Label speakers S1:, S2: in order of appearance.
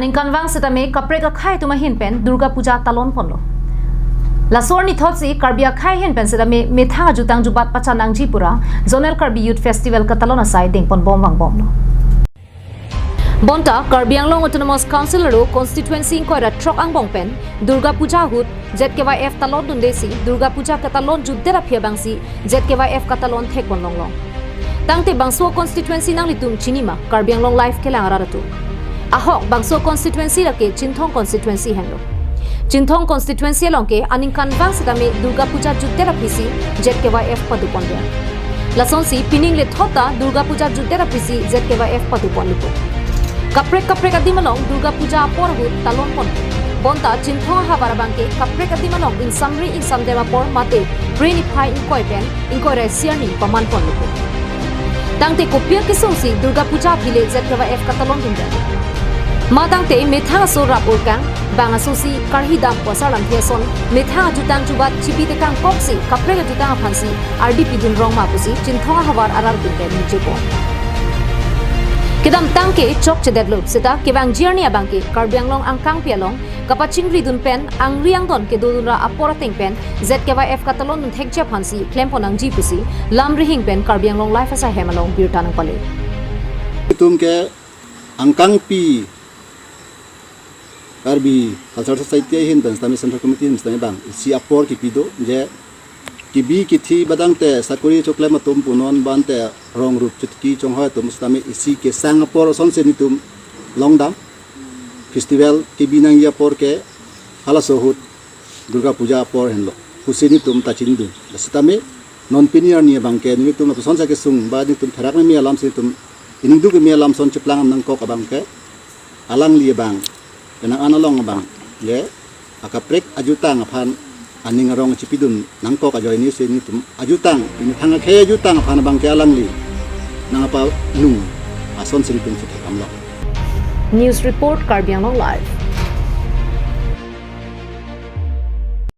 S1: aning kanwang setame kapre ka khai tuma hin pen Durga Puja talon ponlo lasor ni thotsi karbia khai hin pen setame metha jutang jubat pachanang jipura zonal karbi youth festival ka talon asai dengpon bomwang bomlo bonta karbianglong autonomous council ro constituency inkoira trok ang bongpen Durga Puja hut ZKYF talon dundesi Durga Puja ka talon juddera phiabangsi ZKYF ka talon thekon longlong tangte bangso constituency nang litum chinima karbianglong life kelang aratu ahok bangso constituency rake Chingthong Constituency henglo Chingthong Constituency alongke aning kanwang setame Durga Puja juddera phisi ZKYF padupon dia lasonsi pining le thota Durga Puja juddera phisi ZKYF padupon lipo kapre kadimalong Durga Puja por hut talon pon bonta Chingthong habarabangke kapre kadimalong in samdema por mate brainy phai inkoire siarni paman pon lipo tangte kopia kisongsi Durga Puja village ZKYF katalon dinda matangte methang so rap urkang bang asosi karhi dam posaram theson methang jutang jubat chipi tekang koksi kapre jutang phansi RDP dun rong ma pusi Chingthong habar arar dinda nichepo kedam tangke chok chededlop seta kebang journey abangke karbianglong angkang pialong kapachingri dun pen angriang don ke dodura apora teng pen ZKYF katalon nun thekja phansi klemponang jipusi lamri hing pen karbianglong life asa hemalong birtanang pale
S2: tum ke angkang pi karbi cultural society hin ben stami central committee stami bang si apor ki pido je kibi kithi badang te sakuri chokle matum punon ban te rong rup chutki chongha tum stami isi ke sangapor son se nitum longdam festival kibi nang ya por ke hala sohut Durga Puja por henlo kusini tum tachindu stami non pinier ni bang ke ni tum son sa ke sung ba ni tum tharak mi alam se tum indu ke mi alam son cheplang nang ko abang ke alang li bang kenang analong bang le akaprek ajutang aphan aning rong chipidun nangko ka joy ni se ni tum ajutang ini thanga khe ajutang aphan bang ke alang li nang apa nu ason sin tum chik kamlo
S1: news report karbianglong live